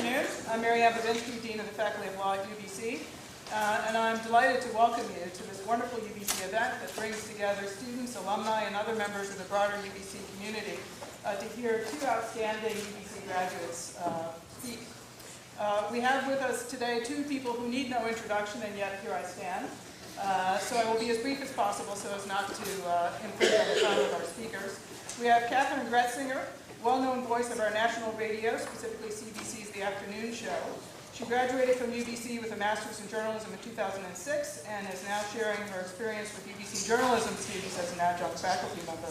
afternoon. I'm Mary Ann Babinski, Dean of the Faculty of Law at UBC, and I'm delighted to welcome you to this wonderful UBC event that brings together students, alumni, and other members of the broader UBC community to hear two outstanding UBC graduates speak. We have with us today two people who need no introduction, and yet here I stand. So I will be as brief as possible so as not to infringe on the time of our speakers. We have Catherine Gretzinger, well-known voice of our national radio, specifically CBC's The Afternoon Show. She graduated from UBC with a master's in journalism in 2006 and is now sharing her experience with UBC journalism students as an adjunct faculty member.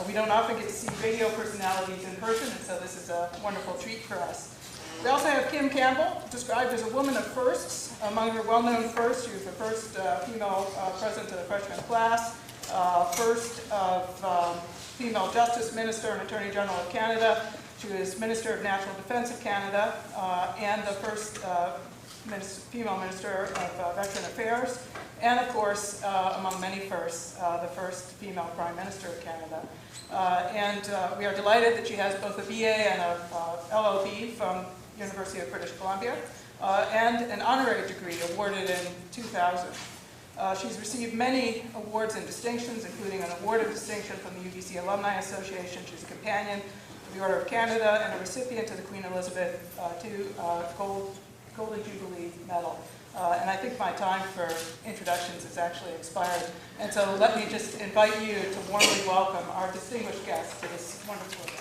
We don't often get to see radio personalities in person, and so this is a wonderful treat for us. We also have Kim Campbell, described as a woman of firsts. Among her well-known firsts, she was the first female president of the freshman class, first of female Justice Minister and Attorney General of Canada. She was Minister of National Defence of Canada and the first female Minister of Veteran Affairs, and of course, among many firsts, the first female Prime Minister of Canada. We are delighted that she has both a BA and a LLB from University of British Columbia, and an honorary degree awarded in 2000. She's received many awards and distinctions, including an award of distinction from the UBC Alumni Association. She's a companion of the Order of Canada and a recipient of the Queen Elizabeth II Golden Jubilee Medal. And I think my time for introductions has actually expired. And so let me just invite you to warmly welcome our distinguished guests to this wonderful event.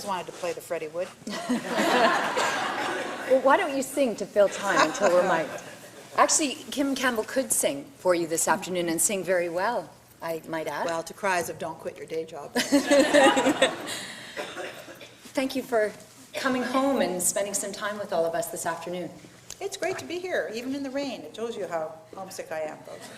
Wanted to play the Freddie Wood. Well, why don't you sing to fill time until we're mic'd? Actually, Kim Campbell could sing for you this afternoon and sing very well, I might add. Well, to cries of don't quit your day job. Thank you for coming home and spending some time with all of us this afternoon. It's great to be here, even in the rain. It shows you how homesick I am, folks.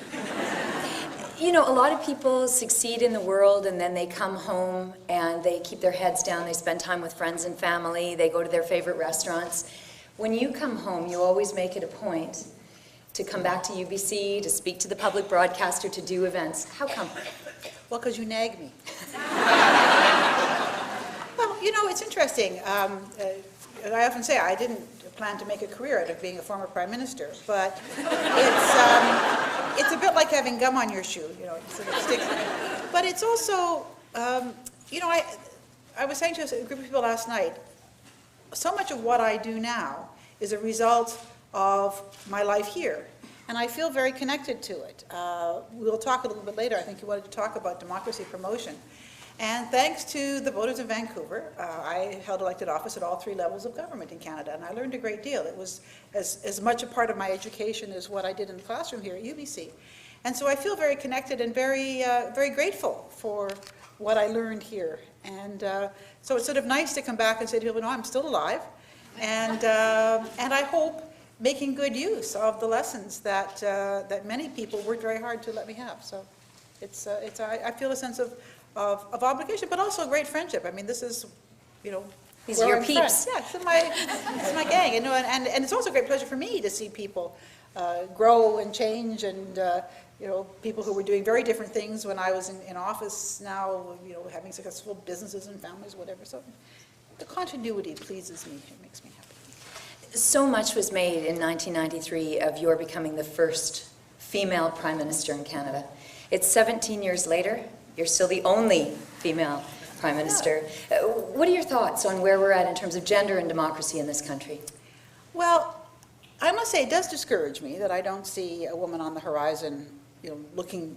You know, a lot of people succeed in the world and then they come home and they keep their heads down, they spend time with friends and family, they go to their favorite restaurants. When you come home, you always make it a point to come back to UBC, to speak to the public broadcaster, to do events. How come? Well, because you nag me. Well, you know, it's interesting. I often say I didn't plan to make a career out of being a former prime minister, but it's a bit like having gum on your shoe, you know, it sort of sticks. But it's also, you know, I was saying to a group of people last night, so much of what I do now is a result of my life here, and I feel very connected to it. We'll talk a little bit later. I think you wanted to talk about democracy promotion. And thanks to the voters of Vancouver, I held elected office at all three levels of government in Canada, and I learned a great deal. It was as much a part of my education as what I did in the classroom here at UBC. And so I feel very connected and very, very grateful for what I learned here. And so it's sort of nice to come back and say to people, no, I'm still alive. And I hope making good use of the lessons that, that many people worked very hard to let me have. So I feel a sense of obligation, but also a great friendship. I mean, this is, you know, these are your peeps. Yeah, it's my gang. You know, and it's also a great pleasure for me to see people grow and change, and you know, people who were doing very different things when I was in office now, you know, having successful businesses and families, whatever. So the continuity pleases me. It makes me happy. So much was made in 1993 of your becoming the first female prime minister in Canada. It's 17 years later. You're still the only female prime minister. What are your thoughts on where we're at in terms of gender and democracy in this country? Well, I must say it does discourage me that I don't see a woman on the horizon, you know, looking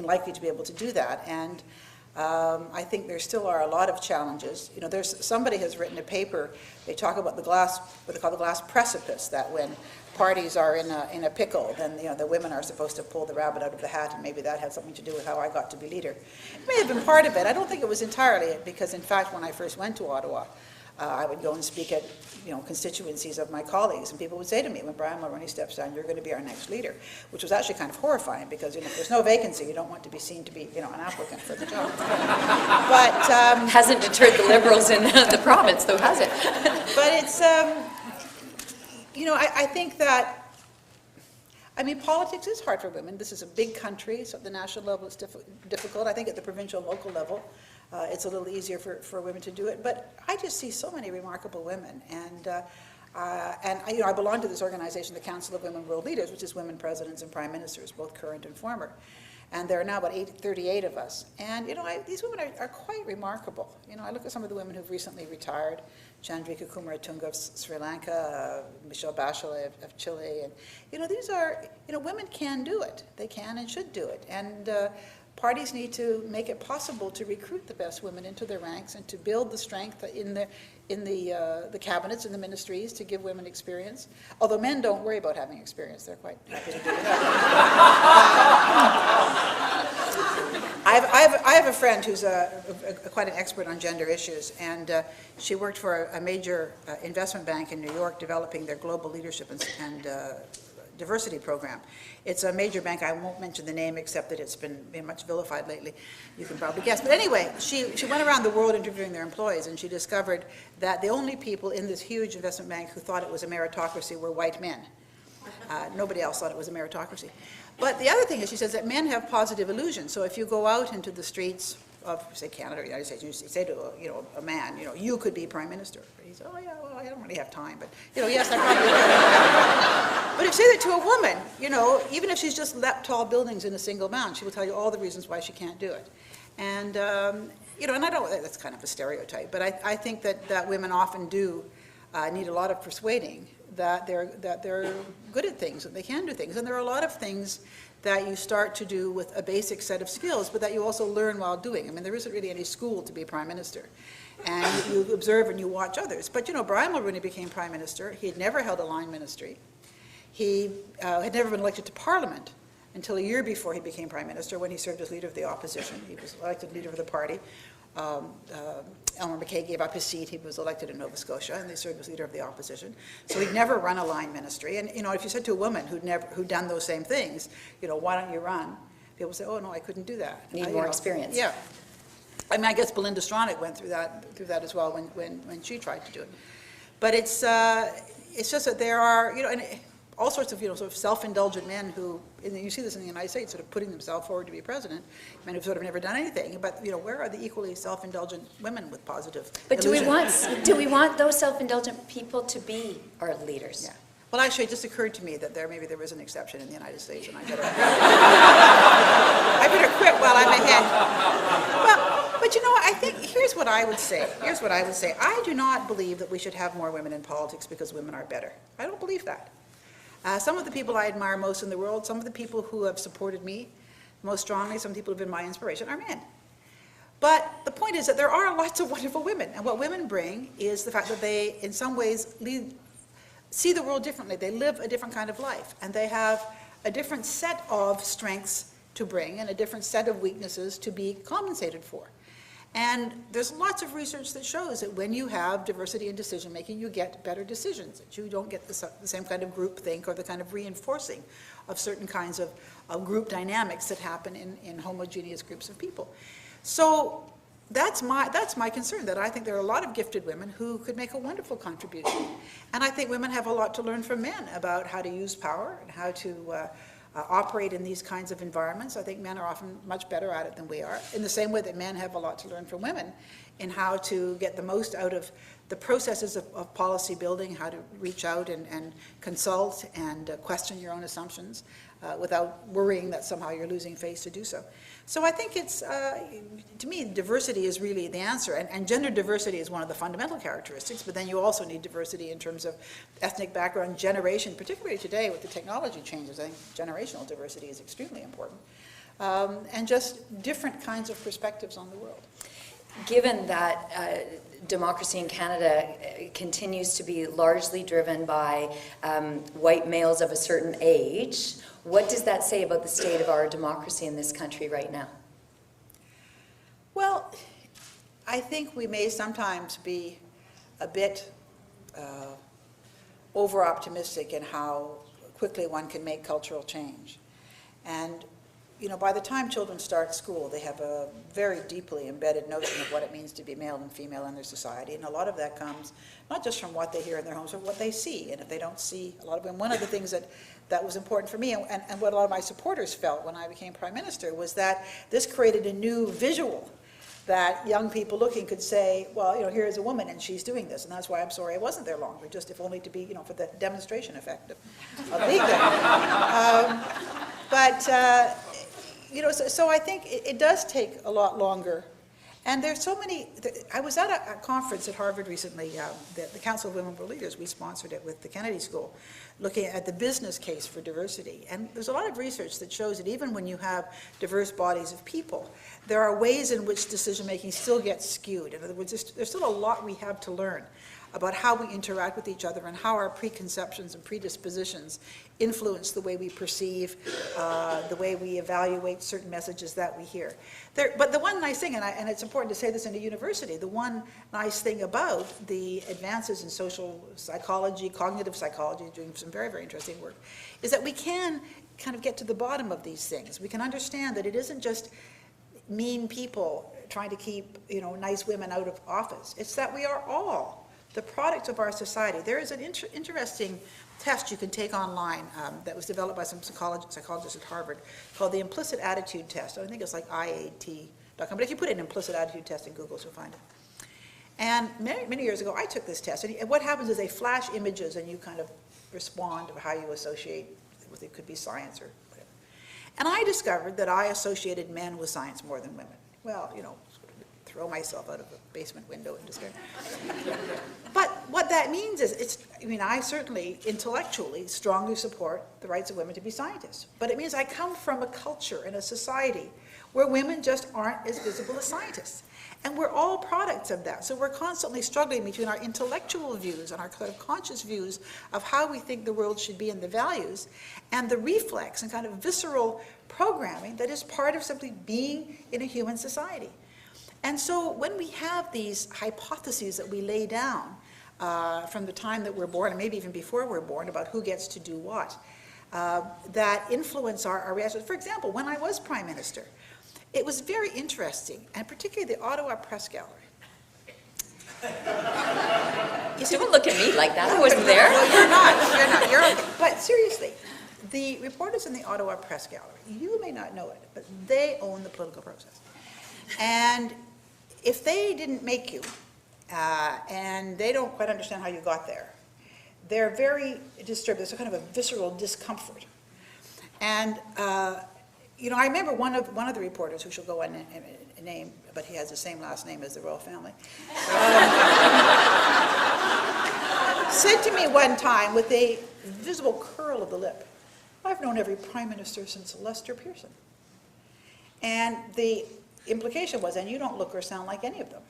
likely to be able to do that. And I think there still are a lot of challenges. You know, somebody has written a paper. They talk about the glass, what they call the glass precipice, that when parties are in a pickle, then, you know, the women are supposed to pull the rabbit out of the hat, and maybe that had something to do with how I got to be leader. It may have been part of it. I don't think it was entirely it, because in fact, when I first went to Ottawa, I would go and speak at constituencies of my colleagues, and people would say to me, when Brian Mulroney steps down, you're going to be our next leader, which was actually kind of horrifying, because if there's no vacancy, you don't want to be seen to be an applicant for the job. But hasn't deterred the Liberals in the province, though, has it? But it's I think that, politics is hard for women. This is a big country, so at the national level it's difficult. I think at the provincial and local level, it's a little easier for women to do it. But I just see so many remarkable women, and I belong to this organization, the Council of Women World Leaders, which is women presidents and prime ministers, both current and former. And there are now about 38 of us. And these women are quite remarkable. I look at some of the women who've recently retired, Chandrika Kumaratunga of Sri Lanka, Michelle Bachelet of Chile, and these are, women can do it. They can and should do it. And parties need to make it possible to recruit the best women into their ranks and to build the strength in the cabinets and the ministries to give women experience. Although men don't worry about having experience, they're quite happy to do it. I have a friend who's quite an expert on gender issues, and she worked for a major investment bank in New York developing their global leadership and diversity program. It's a major bank. I won't mention the name except that it's been much vilified lately. You can probably guess. But anyway, she went around the world interviewing their employees, and she discovered that the only people in this huge investment bank who thought it was a meritocracy were white men. Nobody else thought it was a meritocracy. But the other thing is, she says that men have positive illusions. So if you go out into the streets of, say, Canada or the United States, and you say to a man, you could be prime minister. He says, oh yeah, well, I don't really have time, but yes, I probably would. But if you say that to a woman, even if she's just leapt tall buildings in a single bound, she will tell you all the reasons why she can't do it. And and I don't. That's kind of a stereotype, but I think that women often do need a lot of persuading that they're good at things, that they can do things. And there are a lot of things that you start to do with a basic set of skills, but that you also learn while doing. There isn't really any school to be prime minister. And you observe and you watch others. But Brian Mulroney became prime minister. He had never held a line ministry. He had never been elected to Parliament until a year before he became prime minister, when he served as leader of the opposition. He was elected leader of the party. Elmer MacKay gave up his seat. He was elected in Nova Scotia, and they served as leader of the opposition. So he'd never run a line ministry. And if you said to a woman who'd done those same things, why don't you run? People say, oh no, I couldn't do that. Need more experience. Yeah. I guess Belinda Stronach went through that as well when she tried to do it. But it's just that there are and all sorts of sort of self-indulgent men who, and you see this in the United States, sort of putting themselves forward to be president, men who've sort of never done anything. But where are the equally self-indulgent women with positive? But do we want those self-indulgent people to be our leaders? Yeah. Well, actually, it just occurred to me that maybe there is an exception in the United States, and I better quit while I'm ahead. But I think here's what I would say. I do not believe that we should have more women in politics because women are better. I don't believe that. Some of the people I admire most in the world, some of the people who have supported me most strongly, some people who have been my inspiration, are men. But the point is that there are lots of wonderful women, and what women bring is the fact that they, in some ways, see the world differently. They live a different kind of life, and they have a different set of strengths to bring and a different set of weaknesses to be compensated for. And there's lots of research that shows that when you have diversity in decision making, you get better decisions, that you don't get the same kind of groupthink or the kind of reinforcing of certain kinds of group dynamics that happen in homogeneous groups of people. So that's my concern, that I think there are a lot of gifted women who could make a wonderful contribution. And I think women have a lot to learn from men about how to use power and how to operate in these kinds of environments. I think men are often much better at it than we are, in the same way that men have a lot to learn from women in how to get the most out of the processes of policy building, how to reach out and consult and question your own assumptions without worrying that somehow you're losing face to do so. So I think it's, to me, diversity is really the answer, and gender diversity is one of the fundamental characteristics, but then you also need diversity in terms of ethnic background, generation, particularly today with the technology changes. I think generational diversity is extremely important, and just different kinds of perspectives on the world. Given that democracy in Canada continues to be largely driven by white males of a certain age, what does that say about the state of our democracy in this country right now? Well, I think we may sometimes be a bit over-optimistic in how quickly one can make cultural change. And, you know, by the time children start school, they have a very deeply embedded notion of what it means to be male and female in their society. And a lot of that comes not just from what they hear in their homes, but what they see. And if they don't see a lot of them, one of the things that was important for me, and what a lot of my supporters felt when I became Prime Minister, was that this created a new visual that young people looking could say, well, you know, here is a woman and she's doing this, and that's why I'm sorry I wasn't there longer, just if only to be, you know, for the demonstration effect of being there. You know, so I think it does take a lot longer. And there's so many, I was at a conference at Harvard recently, the Council of Women World Leaders, we sponsored it with the Kennedy School, looking at the business case for diversity. And there's a lot of research that shows that even when you have diverse bodies of people, there are ways in which decision-making still gets skewed. In other words, there's still a lot we have to learn about how we interact with each other and how our preconceptions and predispositions influence the way we perceive, the way we evaluate certain messages that we hear. But the one nice thing, and it's important to say this in a university, the one nice thing about the advances in social psychology, cognitive psychology, doing some very, very interesting work, is that we can kind of get to the bottom of these things. We can understand that it isn't just mean people trying to keep, you know, nice women out of office. It's that we are all the product of our society. There is an interesting test you can take online that was developed by some psychologists at Harvard called the implicit attitude test. I think it's like IAT.com, but if you put in implicit attitude test in Google, you'll find it. And many years ago, I took this test, and what happens is they flash images and you kind of respond to how you associate with it. Could be science or whatever. And I discovered that I associated men with science more than women. Well, you know, throw myself out of a basement window and despair. But what that means is, I certainly intellectually strongly support the rights of women to be scientists. But it means I come from a culture and a society where women just aren't as visible as scientists. And we're all products of that. So we're constantly struggling between our intellectual views and our kind of conscious views of how we think the world should be and the values, and the reflex and kind of visceral programming that is part of simply being in a human society. And so when we have these hypotheses that we lay down from the time that we're born, and maybe even before we're born, about who gets to do what, that influence our reactions. For example, when I was Prime Minister, it was very interesting, and particularly the Ottawa Press Gallery. Don't look at me like that, I wasn't there. No, you're not, but seriously, the reporters in the Ottawa Press Gallery, you may not know it, but they own the political process. And if they didn't make you, and they don't quite understand how you got there, they're very disturbed. There's a kind of a visceral discomfort. And you know, I remember one of the reporters, who shall go unnamed, but he has the same last name as the royal family, said to me one time with a visible curl of the lip, "I've known every Prime Minister since Lester Pearson." And the implication was, and you don't look or sound like any of them.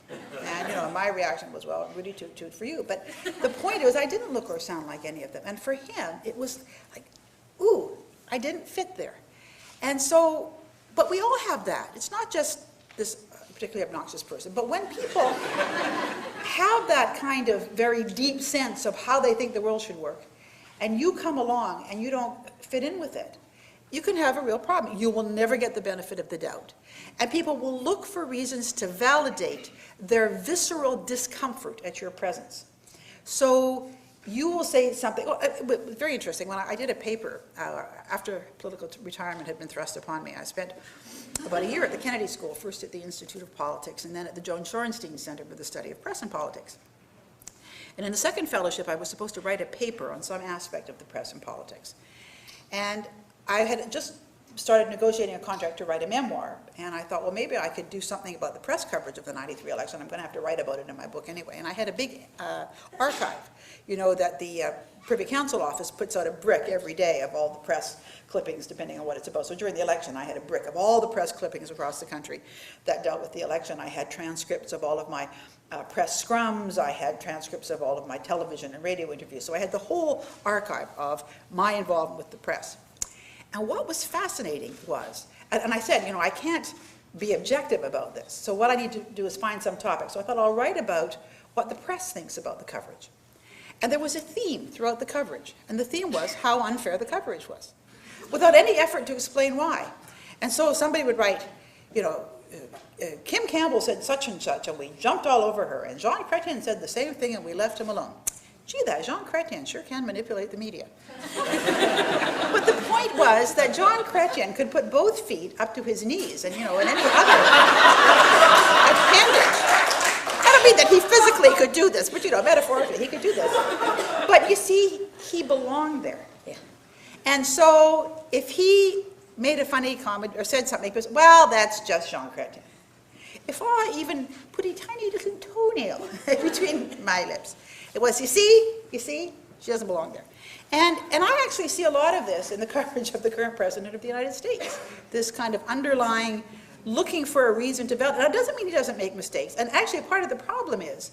And, you know, my reaction was, well, really toot for you. But the point was, I didn't look or sound like any of them. And for him, it was like, ooh, I didn't fit there. And so, but we all have that. It's not just this particularly obnoxious person, but when people have that kind of very deep sense of how they think the world should work, and you come along and you don't fit in with it, you can have a real problem. You will never get the benefit of the doubt. And people will look for reasons to validate their visceral discomfort at your presence. So you will say something, very interesting, when I did a paper after political retirement had been thrust upon me. I spent about a year at the Kennedy School, first at the Institute of Politics, and then at the Joan Shorenstein Center for the Study of Press and Politics. And in the second fellowship, I was supposed to write a paper on some aspect of the press and politics. And I had just started negotiating a contract to write a memoir, and I thought, well, maybe I could do something about the press coverage of the '93 election. I'm going to have to write about it in my book anyway. And I had a big archive, you know, that the Privy Council office puts out a brick every day of all the press clippings, depending on what it's about. So during the election, I had a brick of all the press clippings across the country that dealt with the election. I had transcripts of all of my press scrums. I had transcripts of all of my television and radio interviews. So I had the whole archive of my involvement with the press. And what was fascinating was, and I said, you know, I can't be objective about this. So what I need to do is find some topic. So I thought I'll write about what the press thinks about the coverage. And there was a theme throughout the coverage, and the theme was how unfair the coverage was, without any effort to explain why. And so somebody would write, you know, Kim Campbell said such and such, and we jumped all over her, and Jean Chrétien said the same thing, and we left him alone. Gee, that Jean Chrétien sure can manipulate the media. But the point was that Jean Chrétien could put both feet up to his knees, and, you know, and any other appendage. I don't mean that he physically could do this, but, you know, metaphorically, he could do this. But you see, he belonged there. Yeah. And so if he made a funny comment or said something, he goes, well, that's just Jean Chrétien. If I even put a tiny little toenail between my lips, it was, you see, she doesn't belong there. And I actually see a lot of this in the coverage of the current president of the United States, this kind of underlying looking for a reason to develop. That doesn't mean he doesn't make mistakes. And actually part of the problem is,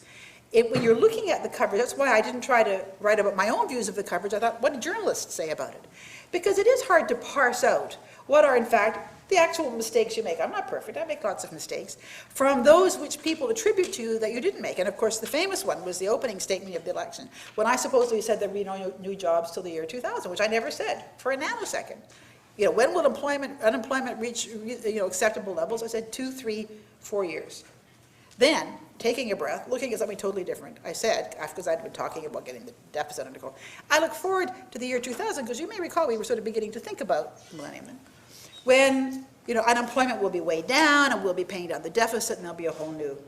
when you're looking at the coverage, that's why I didn't try to write about my own views of the coverage. I thought, what do journalists say about it? Because it is hard to parse out what are, in fact, the actual mistakes you make. I'm not perfect, I make lots of mistakes, from those which people attribute to you that you didn't make. And of course, the famous one was the opening statement of the election, when I supposedly said there'd be no new jobs till the year 2000, which I never said for a nanosecond. You know, when will unemployment reach, you know, acceptable levels? I said 2, 3, 4 years. Then, taking a breath, looking at something totally different, I said, because I'd been talking about getting the deficit under control, I look forward to the year 2000, because you may recall we were sort of beginning to think about the millennium, when, you know, unemployment will be way down, and we'll be paying down the deficit, and there'll be a whole new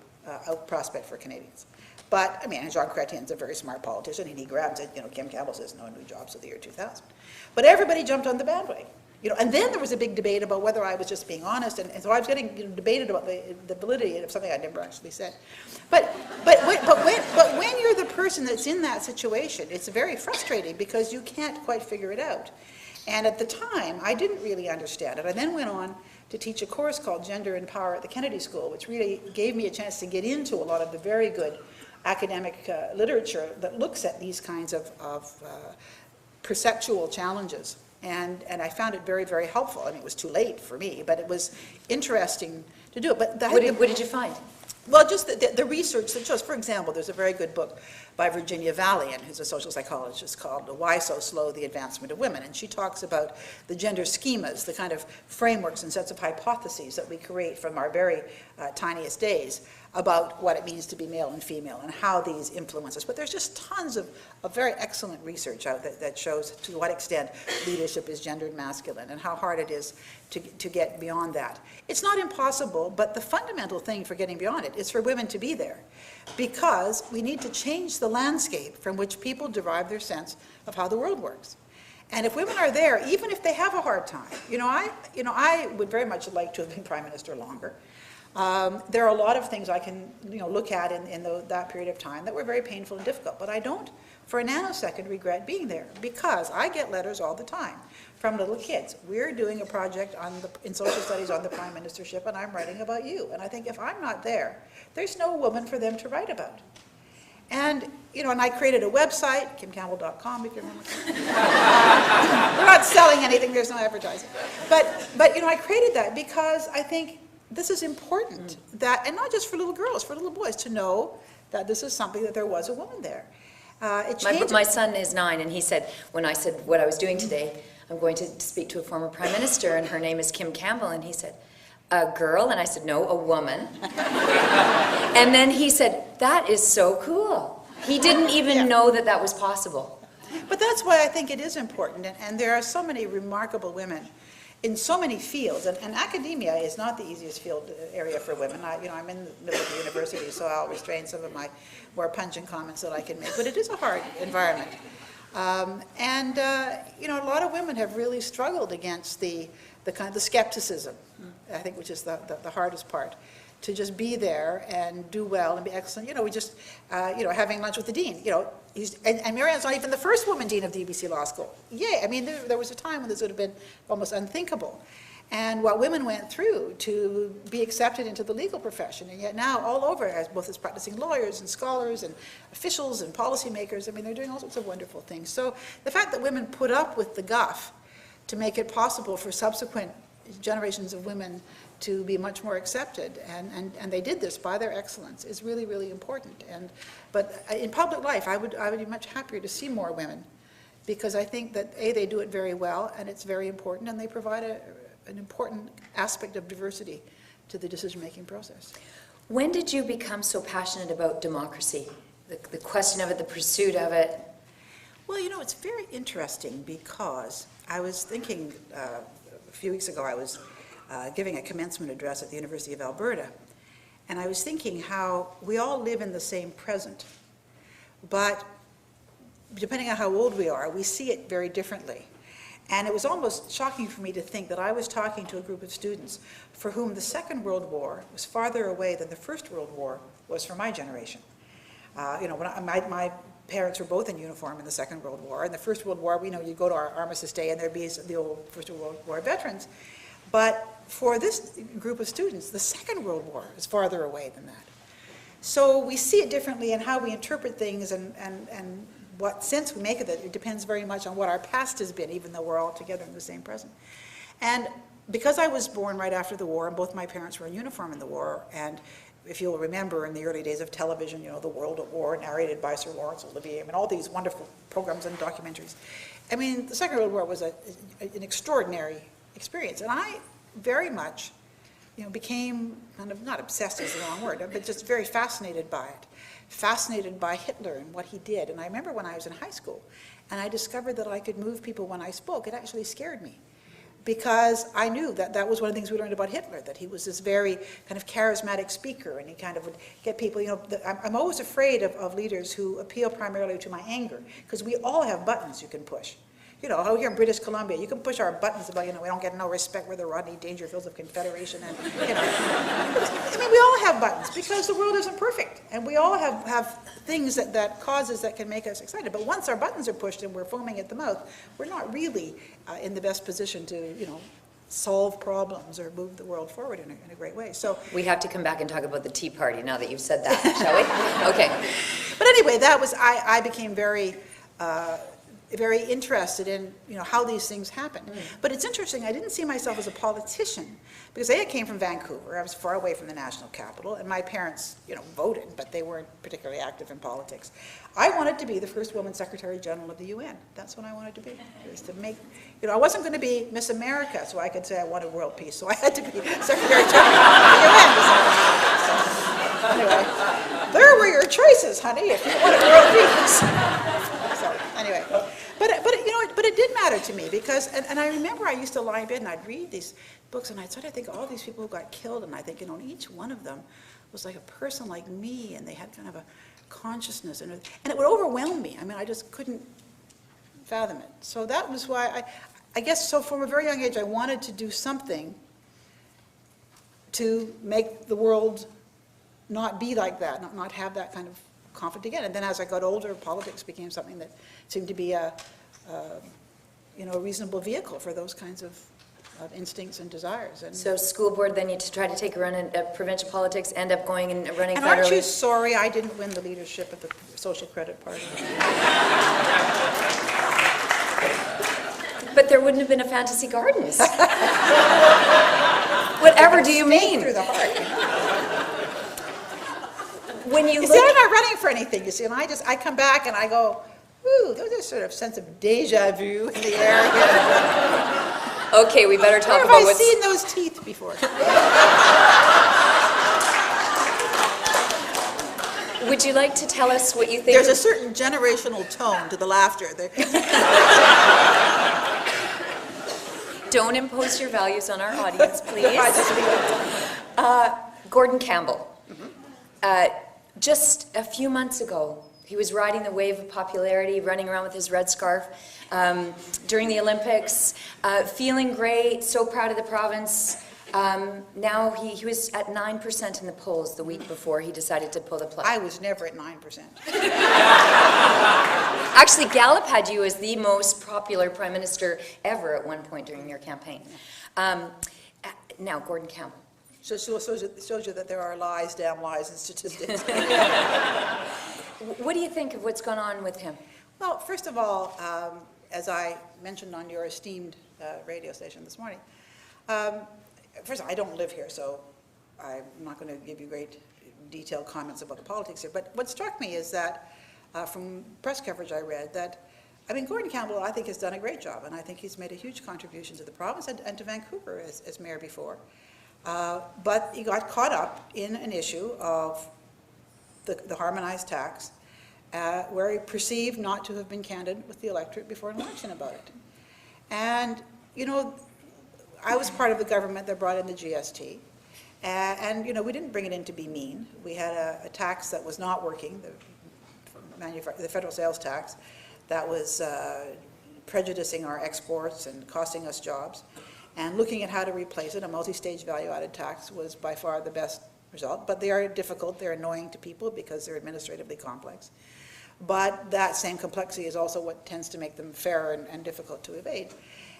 prospect for Canadians. But, I mean, Jean Chrétien's a very smart politician, and he grabs it, you know, Kim Campbell says no new jobs till the year 2000. But everybody jumped on the bandwagon. You know, and then there was a big debate about whether I was just being honest, and so I was getting, you know, debated about the validity of something I never actually said. But when you're the person that's in that situation, it's very frustrating because you can't quite figure it out. And at the time, I didn't really understand it. I then went on to teach a course called Gender and Power at the Kennedy School, which really gave me a chance to get into a lot of the very good academic literature that looks at these kinds of perceptual challenges. And I found it very, very helpful. I mean, it was too late for me, but it was interesting to do it. But What did you find? Well, just the research that shows, for example, there's a very good book by Virginia Valiant, who's a social psychologist, called Why So Slow? The Advancement of Women. And she talks about the gender schemas, the kind of frameworks and sets of hypotheses that we create from our very tiniest days about what it means to be male and female and how these influence us. But there's just tons of very excellent research out that shows to what extent leadership is gendered masculine and how hard it is to get beyond that. It's not impossible, but the fundamental thing for getting beyond it is for women to be there, because we need to change the landscape from which people derive their sense of how the world works. And if women are there, even if they have a hard time, I would very much like to have been Prime Minister longer. There are a lot of things I can, look at in that period of time that were very painful and difficult, but I don't for a nanosecond regret being there, because I get letters all the time from little kids. We're doing a project in social studies on the Prime Ministership, and I'm writing about you. And I think if I'm not there, there's no woman for them to write about. And, and I created a website, kimcampbell.com, if you remember. We're not selling anything, there's no advertising. But I created that because I think this is important, and not just for little girls, for little boys, to know that this is something, that there was a woman there. My son is 9, and he said, when I said what I was doing today, I'm going to speak to a former prime minister, and her name is Kim Campbell, and he said, a girl? And I said, no, a woman. And then he said, that is so cool. He didn't even know that that was possible. But that's why I think it is important, and there are so many remarkable women in so many fields, and academia is not the easiest field area for women. I'm in the middle of the university, so I'll restrain some of my more pungent comments that I can make, but it is a hard environment. A lot of women have really struggled against the kind of the skepticism, I think, which is the hardest part, to just be there and do well and be excellent. We just, having lunch with the dean, and Marianne's not even the first woman dean of the UBC Law School. Yay, I mean, there was a time when this would have been almost unthinkable. And what women went through to be accepted into the legal profession, and yet now all over, both as practicing lawyers and scholars and officials and policymakers, I mean, they're doing all sorts of wonderful things. So the fact that women put up with the guff to make it possible for subsequent generations of women to be much more accepted, and they did this by their excellence, is really, really important. But in public life, I would be much happier to see more women, because I think that, A, they do it very well, and it's very important, and they provide an important aspect of diversity to the decision-making process. When did you become so passionate about democracy? The question of it, the pursuit of it? Well, you know, it's very interesting, because I was thinking a few weeks ago, I was giving a commencement address at the University of Alberta, and I was thinking how we all live in the same present, but depending on how old we are, we see it very differently. And it was almost shocking for me to think that I was talking to a group of students for whom the Second World War was farther away than the First World War was for my generation. You know, when my parents were both in uniform in the Second World War. In the First World War, we know you'd go to our Armistice Day and there'd be the old First World War veterans. But for this group of students, the Second World War is farther away than that. So we see it differently in how we interpret things, and what sense we make of it. It depends very much on what our past has been, even though we're all together in the same present. And because I was born right after the war, and both my parents were in uniform in the war, and if you'll remember in the early days of television, you know, The World at War, narrated by Sir Laurence Olivier, I mean, all these wonderful programs and documentaries. I mean, the Second World War was an extraordinary experience, and I very much, you know, became kind of, not obsessed is the wrong word, but just very fascinated by it. Fascinated by Hitler and what he did. And I remember when I was in high school, and I discovered that I could move people when I spoke, it actually scared me. Because I knew that that was one of the things we learned about Hitler, that he was this very kind of charismatic speaker, and he kind of would get people, you know, I'm always afraid of leaders who appeal primarily to my anger, because we all have buttons you can push. You know, out here in British Columbia, you can push our buttons about, you know, we don't get no respect, we're the Rodney Dangerfields of Confederation, and, you know. I mean, we all have buttons, because the world isn't perfect, and we all have things that causes that can make us excited. But once our buttons are pushed and we're foaming at the mouth, we're not really in the best position to, you know, solve problems or move the world forward in a great way. So we have to come back and talk about the Tea Party now that you've said that, shall we? Okay. But anyway, that was, I became very interested in, you know, how these things happen. But it's interesting, I didn't see myself as a politician, because I came from Vancouver. I was far away from the national capital, and my parents, you know, voted, but they weren't particularly active in politics. I wanted to be the first woman Secretary General of the UN. That's what I wanted to be. It was to make, you know, I wasn't going to be Miss America, so I could say I wanted world peace, so I had to be Secretary General of the UN. So, anyway, there were your choices, honey, if you wanted world peace. So, anyway. But it did matter to me, because, and I remember I used to lie in bed and I'd read these books and I'd sort of think of all these people who got killed, and I think, you know, each one of them was like a person like me, and they had kind of a consciousness, and it would overwhelm me. I mean, I just couldn't fathom it. So that was why I guess, so from a very young age, I wanted to do something to make the world not be like that, not have that kind of conflict again. And then as I got older, politics became something that seemed to be a reasonable vehicle for those kinds of instincts and desires. And so school board, then you try to take a run at provincial politics, end up going and running federally. And aren't you sorry I didn't win the leadership of the Social Credit Party? But there wouldn't have been a Fantasy Gardens. Whatever do you mean? Through the heart. When you see, I'm not running for anything, you see, and I come back and I go, ooh, there's a sort of sense of deja vu in the air here. Okay, we better talk about what's... what's... I've seen those teeth before. Would you like to tell us what you think? There's a certain generational tone to the laughter. Don't impose your values on our audience, please. Gordon Campbell. Just a few months ago, he was riding the wave of popularity, running around with his red scarf during the Olympics, feeling great, so proud of the province. Now he was at 9% in the polls the week before he decided to pull the plug. I was never at 9%. Actually, Gallup had you as the most popular prime minister ever at one point during your campaign. Now, Gordon Campbell. So it shows you that there are lies, damn lies, and statistics. What do you think of what's gone on with him? Well, first of all, as I mentioned on your esteemed radio station this morning, First of all, I don't live here, so I'm not going to give you great detailed comments about the politics here. But what struck me is that, from press coverage I read, that, I mean, Gordon Campbell, I think, has done a great job, and I think he's made a huge contribution to the province and to Vancouver as mayor before. But he got caught up in an issue of the harmonized tax, where he perceived not to have been candid with the electorate before an election about it. And, you know, I was part of the government that brought in the GST. And, you know, we didn't bring it in to be mean. We had a tax that was not working, the federal sales tax, that was prejudicing our exports and costing us jobs. And looking at how to replace it, a multi-stage value-added tax was by far the best result. But they are difficult, they're annoying to people because they're administratively complex. But that same complexity is also what tends to make them fairer and difficult to evade.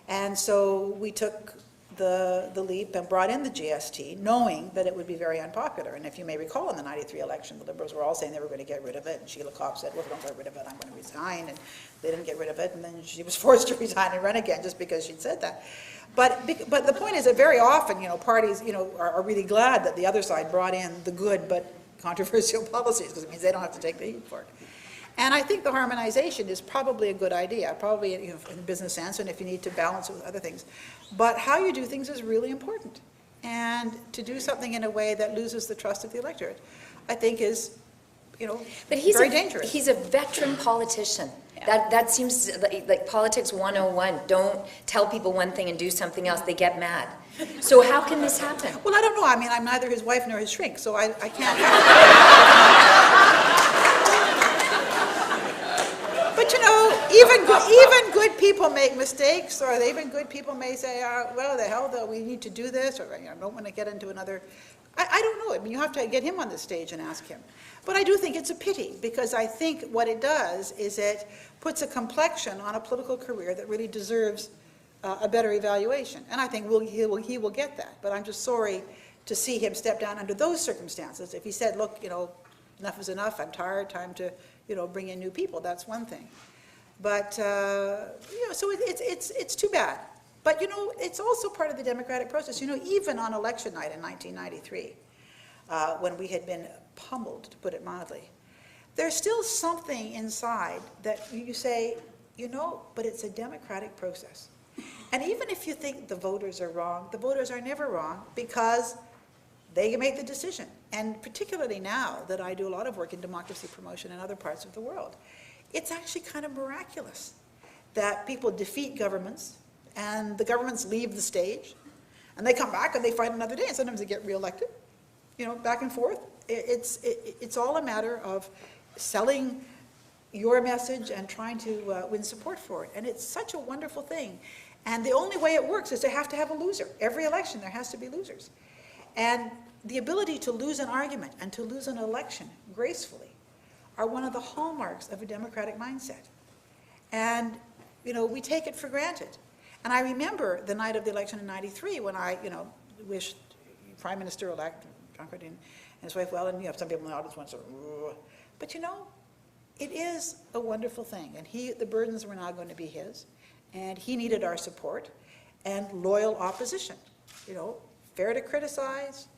And so we took the leap and brought in the GST, knowing that it would be very unpopular. And if you may recall, in the '93 election, the Liberals were all saying they were going to get rid of it, and Sheila Kopp said, well, if we don't get rid of it, I'm going to resign, and they didn't get rid of it, and then she was forced to resign and run again just because she'd said that. But the point is that very often, you know, parties, you know, are really glad that the other side brought in the good but controversial policies, because it means they don't have to take the heat for it. And I think the harmonization is probably a good idea, probably, you know, in business sense, and if you need to balance it with other things. But how you do things is really important. And to do something in a way that loses the trust of the electorate, I think is, you know, very dangerous. He's a veteran politician. Yeah. That seems like politics 101. Don't tell people one thing and do something else. They get mad. So how can this happen? Well, I don't know. I mean, I'm neither his wife nor his shrink, so I can't. But you know, even good people make mistakes, or even good people may say, well, the hell, though, we need to do this, or, you know, I don't want to get into another. I don't know. I mean, you have to get him on the stage and ask him. But I do think it's a pity, because I think what it does is it puts a complexion on a political career that really deserves a better evaluation. And I think he will get that. But I'm just sorry to see him step down under those circumstances. If he said, look, you know, enough is enough, I'm tired, time to, you know, bring in new people, that's one thing. But, you know, so it's too bad. But, you know, it's also part of the democratic process. You know, even on election night in 1993, when we had been pummeled, to put it mildly, there's still something inside that you say, you know, but it's a democratic process. And even if you think the voters are wrong, the voters are never wrong, because they make the decision. And particularly now that I do a lot of work in democracy promotion in other parts of the world, it's actually kind of miraculous that people defeat governments, and the governments leave the stage, and they come back and they fight another day, and sometimes they get reelected, you know, back and forth. It's all a matter of selling your message and trying to win support for it. And it's such a wonderful thing. And the only way it works is they have to have a loser. Every election there has to be losers. And the ability to lose an argument and to lose an election gracefully are one of the hallmarks of a democratic mindset. And, you know, we take it for granted. And I remember the night of the election in '93 when I, you know, wished Prime Minister-elect Concord and his wife well, and, you know, some people in the audience went sort of, but, you know, it is a wonderful thing. And the burdens were now going to be his, and he needed our support and loyal opposition. You know, fair to criticize,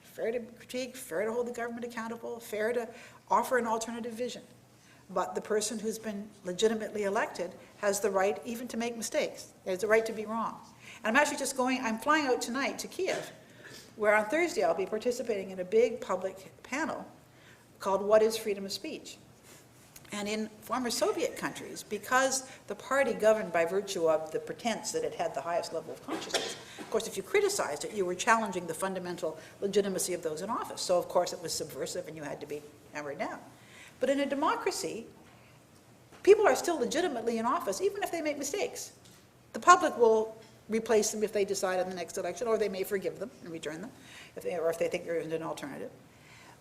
fair to critique, fair to hold the government accountable, fair to offer an alternative vision. But the person who's been legitimately elected has the right even to make mistakes. He has the right to be wrong. And I'm actually I'm flying out tonight to Kiev, where on Thursday I'll be participating in a big public panel called What is Freedom of Speech? And in former Soviet countries, because the party governed by virtue of the pretense that it had the highest level of consciousness, of course, if you criticized it, you were challenging the fundamental legitimacy of those in office. So, of course, it was subversive and you had to be hammered down. But in a democracy, people are still legitimately in office, even if they make mistakes. The public will replace them if they decide in the next election, or they may forgive them and return them, if they think there isn't an alternative.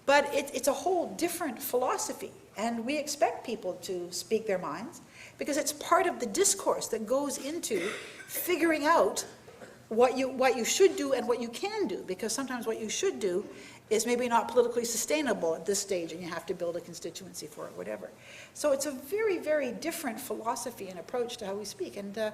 But it's a whole different philosophy, and we expect people to speak their minds, because it's part of the discourse that goes into figuring out what you should do and what you can do, because sometimes what you should do is maybe not politically sustainable at this stage, and you have to build a constituency for it, whatever. So it's a very, very different philosophy and approach to how we speak. And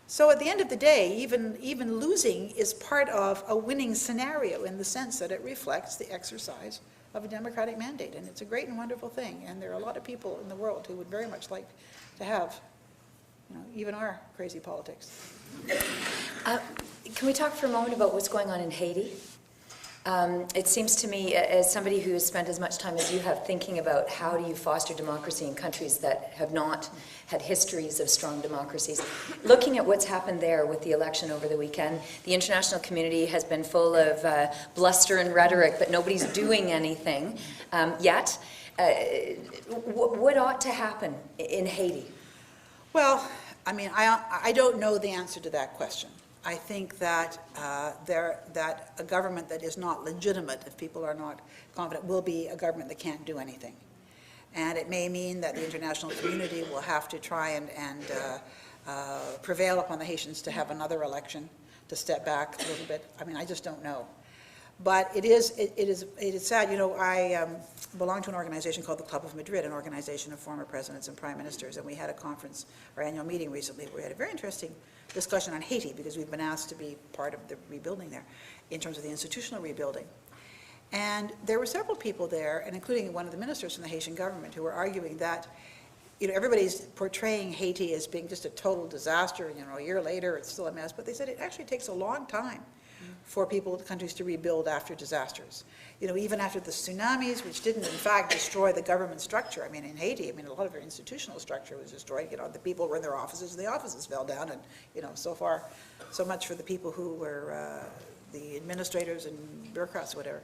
So at the end of the day, even losing is part of a winning scenario in the sense that it reflects the exercise of a democratic mandate. And it's a great and wonderful thing. And there are a lot of people in the world who would very much like to have, even our crazy politics. Can we talk for a moment about what's going on in Haiti? It seems to me, as somebody who has spent as much time as you have thinking about how do you foster democracy in countries that have not had histories of strong democracies, looking at what's happened there with the election over the weekend, the international community has been full of bluster and rhetoric, but nobody's doing anything yet. What ought to happen in Haiti? Well, I mean, I don't know the answer to that question. I think that that a government that is not legitimate, if people are not confident, will be a government that can't do anything. And it may mean that the international community will have to try and prevail upon the Haitians to have another election, to step back a little bit. I mean, I just don't know. But it is sad. You know, I belong to an organization called the Club of Madrid, an organization of former presidents and prime ministers, and we had a conference, our annual meeting recently, where we had a very interesting discussion on Haiti, because we've been asked to be part of the rebuilding there, in terms of the institutional rebuilding. And there were several people there, and including one of the ministers from the Haitian government, who were arguing that, you know, everybody's portraying Haiti as being just a total disaster, you know, a year later it's still a mess, but they said it actually takes a long time for countries to rebuild after disasters. You know, even after the tsunamis, which didn't in fact destroy the government structure. I mean, in Haiti, I mean, a lot of their institutional structure was destroyed. You know, the people were in their offices, and the offices fell down, and, you know, so much for the people who were the administrators and bureaucrats, whatever.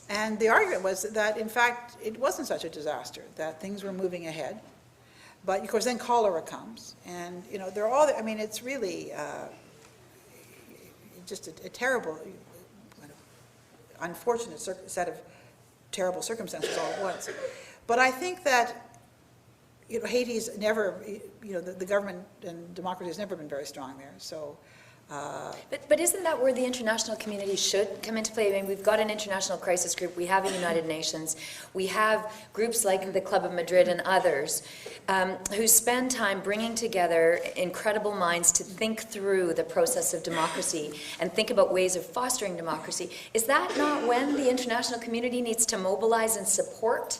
And the argument was that, in fact, it wasn't such a disaster, that things were moving ahead. But, of course, then cholera comes, and, you know, they're all, I mean, it's really just a terrible, unfortunate set of terrible circumstances all at once. But I think that, you know, Haiti's never, you know, the government and democracy has never been very strong there. So. But isn't that where the international community should come into play? I mean, we've got an international crisis group, we have a United Nations, we have groups like the Club of Madrid and others who spend time bringing together incredible minds to think through the process of democracy and think about ways of fostering democracy. Is that not when the international community needs to mobilize and support?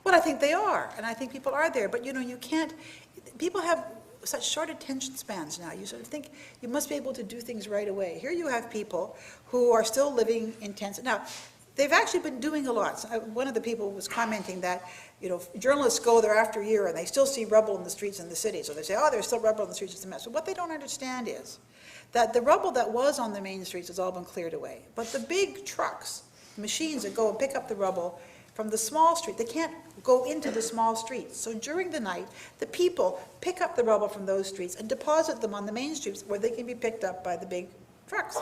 Well, I think they are, and I think people are there, but, you know, you can't, people have such short attention spans now. You sort of think you must be able to do things right away. Here you have people who are still living intense. Now, they've actually been doing a lot. So one of the people was commenting that, you know, journalists go there after a year and they still see rubble in the streets in the city. So they say, oh, there's still rubble in the streets, it's a mess. But what they don't understand is that the rubble that was on the main streets has all been cleared away. But the big trucks, machines that go and pick up the rubble from the small street, they can't go into the small streets. So during the night, the people pick up the rubble from those streets and deposit them on the main streets where they can be picked up by the big trucks.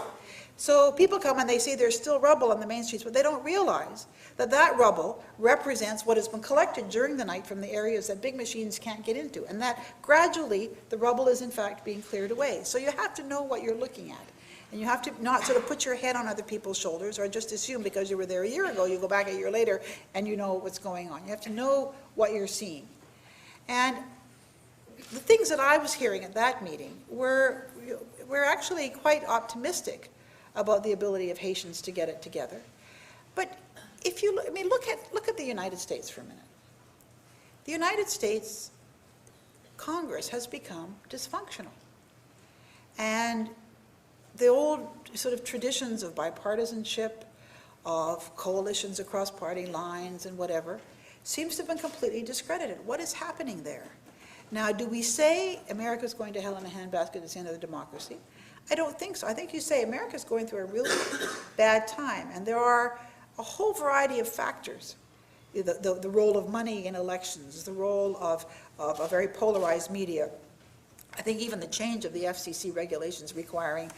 So people come and they see there's still rubble on the main streets, but they don't realize that that rubble represents what has been collected during the night from the areas that big machines can't get into, and that gradually the rubble is in fact being cleared away. So you have to know what you're looking at. And you have to not sort of put your head on other people's shoulders or just assume because you were there a year ago, you go back a year later and you know what's going on. You have to know what you're seeing. And the things that I was hearing at that meeting were actually quite optimistic about the ability of Haitians to get it together. But if you, I mean, look at the United States for a minute. The United States Congress has become dysfunctional. And the old sort of traditions of bipartisanship, of coalitions across party lines and whatever, seems to have been completely discredited. What is happening there? Now, do we say America's going to hell in a handbasket at the end of the democracy? I don't think so. I think you say America's going through a really bad time, and there are a whole variety of factors. The role of money in elections, the role of a very polarized media. I think even the change of the FCC regulations requiring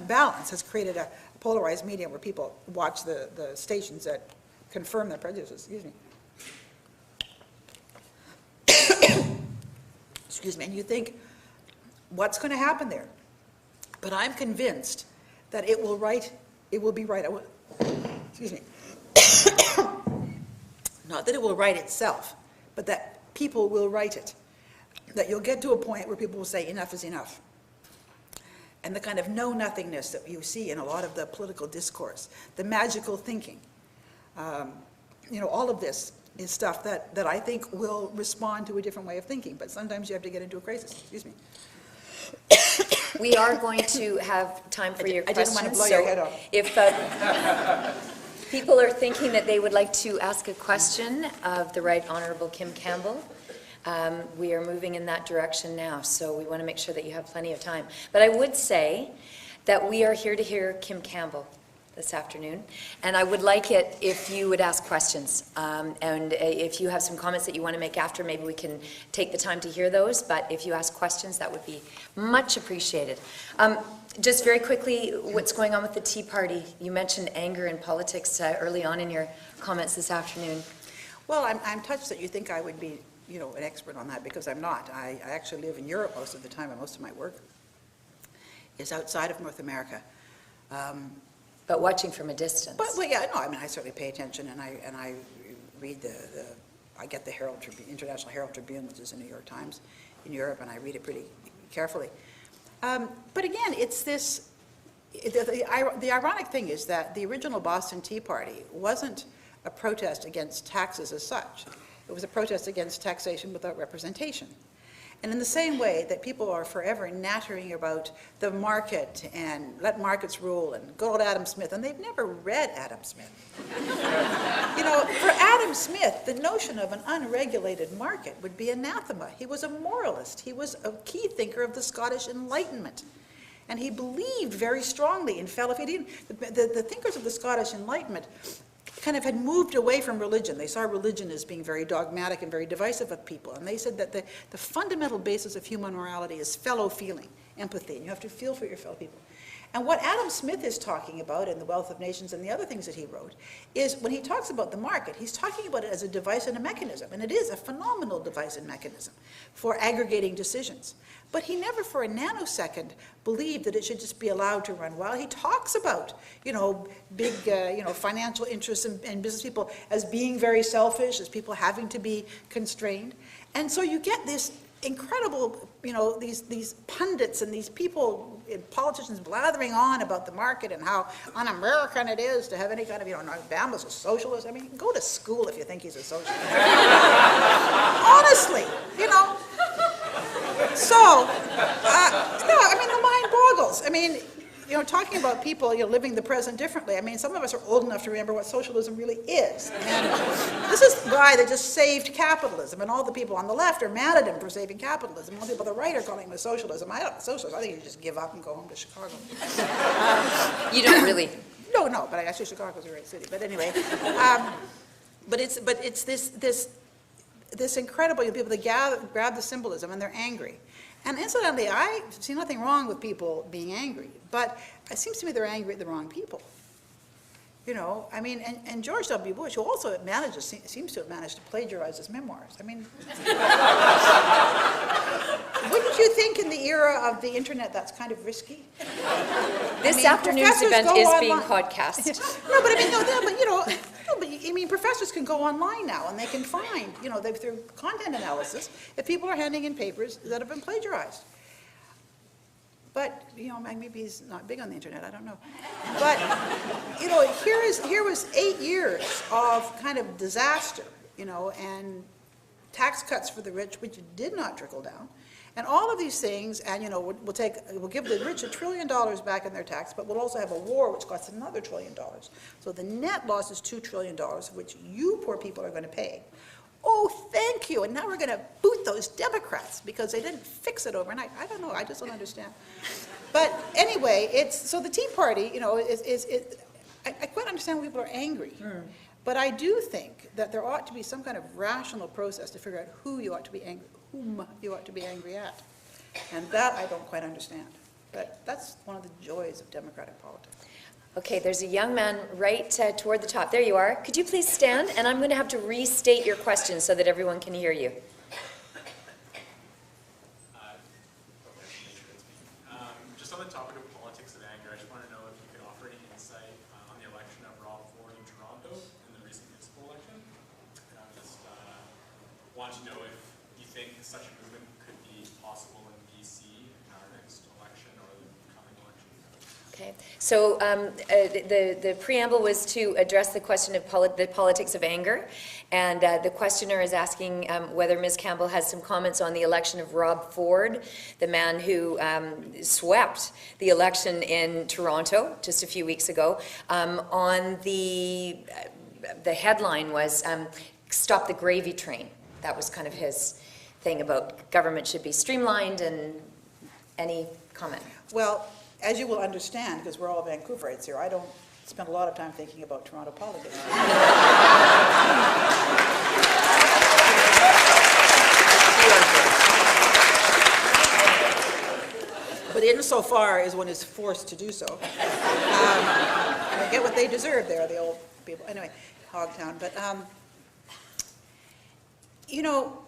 balance has created a polarized media where people watch the stations that confirm their prejudices. Excuse me. Excuse me. And you think, what's going to happen there? But I'm convinced that it will be right. Excuse me. Not that it will right itself, but that people will right it. That you'll get to a point where people will say enough is enough. and the kind of know-nothingness that you see in a lot of the political discourse, the magical thinking. You know, all of this is stuff that I think will respond to a different way of thinking, but sometimes you have to get into a crisis. Excuse me. We are going to have time for your questions. I didn't want to blow your head off. If people are thinking that they would like to ask a question of the Right Honourable Kim Campbell, we are moving in that direction now, so we want to make sure that you have plenty of time. But I would say that we are here to hear Kim Campbell this afternoon, and I would like it if you would ask questions, and if you have some comments that you want to make after, maybe we can take the time to hear those, but if you ask questions, that would be much appreciated. Just very quickly, what's going on with the Tea Party? You mentioned anger in politics early on in your comments this afternoon. Well, I'm touched that you think I would be, you know, an expert on that, because I'm not. I actually live in Europe most of the time, and most of my work is outside of North America. But watching from a distance. But well, yeah, no, I mean, I certainly pay attention, and I read I get the Herald Tribune, International Herald Tribune, which is the New York Times in Europe, and I read it pretty carefully. But again, it's this, the ironic thing is that the original Boston Tea Party wasn't a protest against taxes as such. It was a protest against taxation without representation. And in the same way that people are forever nattering about the market and let markets rule and good old Adam Smith, and they've never read Adam Smith. You know, for Adam Smith, the notion of an unregulated market would be anathema. He was a moralist. He was a key thinker of the Scottish Enlightenment. And he believed very strongly in the thinkers of the Scottish Enlightenment kind of had moved away from religion. They saw religion as being very dogmatic and very divisive of people. And they said that the fundamental basis of human morality is fellow feeling, empathy. And you have to feel for your fellow people. And what Adam Smith is talking about in The Wealth of Nations and the other things that he wrote is when he talks about the market, he's talking about it as a device and a mechanism. And it is a phenomenal device and mechanism for aggregating decisions. But he never for a nanosecond believed that it should just be allowed to run wild. He talks about, you know, big, financial interests and business people as being very selfish, as people having to be constrained. And so you get this incredible, these pundits and these people, politicians blathering on about the market and how un-American it is to have any kind of, Obama's a socialist. I mean, go to school if you think he's a socialist. Honestly, So, no, I mean, the mind boggles. I mean, talking about people, living the present differently. I mean, some of us are old enough to remember what socialism really is. And this is the guy that just saved capitalism, and all the people on the left are mad at him for saving capitalism. All the people on the right are calling him a socialism. I think you just give up and go home to Chicago. You don't really. No, but actually Chicago's a great city. But anyway, but it's this incredible people that grab the symbolism and they're angry. And incidentally, I see nothing wrong with people being angry, but it seems to me they're angry at the wrong people. I mean, and George W. Bush, who also seems to have managed to plagiarize his memoirs. I mean, wouldn't you think in the era of the internet that's kind of risky? This afternoon's event is being podcast. No, but I mean, professors can go online now and they can find, through content analysis, if people are handing in papers that have been plagiarized. But, maybe he's not big on the internet, I don't know. But, here was 8 years of kind of disaster, and tax cuts for the rich, which did not trickle down. And all of these things, and we'll give the rich $1 trillion back in their tax, but we'll also have a war which costs another $1 trillion. So the net loss is $2 trillion, which you poor people are going to pay. Oh, thank you. And now we're going to boot those Democrats because they didn't fix it overnight. I don't know. I just don't understand. But anyway, so the Tea Party, I quite understand when people are angry. But I do think that there ought to be some kind of rational process to figure out whom you ought to be angry at. And that I don't quite understand. But that's one of the joys of democratic politics. Okay, there's a young man right toward the top. There you are. Could you please stand? And I'm going to have to restate your question so that everyone can hear you. Just on the topic of politics and anger, I just want to know if you could offer any insight on the election of Rob Ford in Toronto in the recent municipal election. I just want to know if you think such a movement could be possible in BC in our next election or the coming Okay, so the preamble was to address the question of the politics of anger, and the questioner is asking whether Ms. Campbell has some comments on the election of Rob Ford, the man who swept the election in Toronto just a few weeks ago. On the headline was "Stop the Gravy Train." That was kind of his thing about government should be streamlined, and any comment? Well, as you will understand, because we're all Vancouverites here, I don't spend a lot of time thinking about Toronto politics. But insofar as one is forced to do so, they get what they deserve there, the old people. Anyway, Hogtown. But, you know,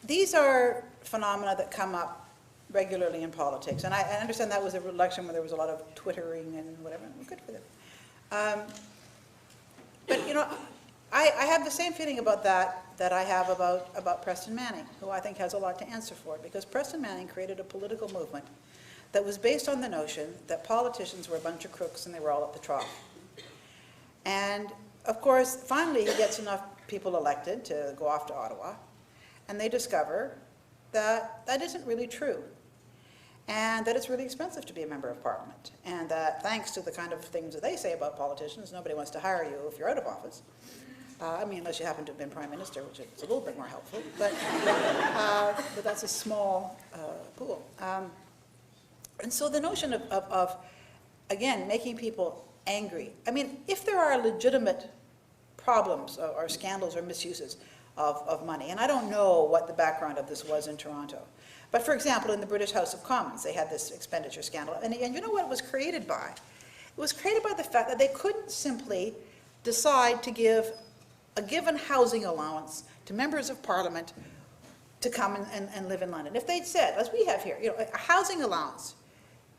these are phenomena that come up regularly in politics. And I understand that was an election where there was a lot of twittering and whatever. Good for them. But, you know, I have the same feeling about that I have about Preston Manning, who I think has a lot to answer for, because Preston Manning created a political movement that was based on the notion that politicians were a bunch of crooks and they were all at the trough. And, of course, finally he gets enough people elected to go off to Ottawa, and they discover that that isn't really true, and that it's really expensive to be a member of Parliament, and that thanks to the kind of things that they say about politicians, nobody wants to hire you if you're out of office. I mean, unless you happen to have been Prime Minister, which is a little bit more helpful, but that's a small pool. And so the notion of, again, making people angry. I mean, if there are legitimate problems or scandals or misuses of money, and I don't know what the background of this was in Toronto, but for example, in the British House of Commons, they had this expenditure scandal, and you know what it was created by? It was created by the fact that they couldn't simply decide to give a given housing allowance to members of Parliament to come and live in London. If they'd said, as we have here, you know, a housing allowance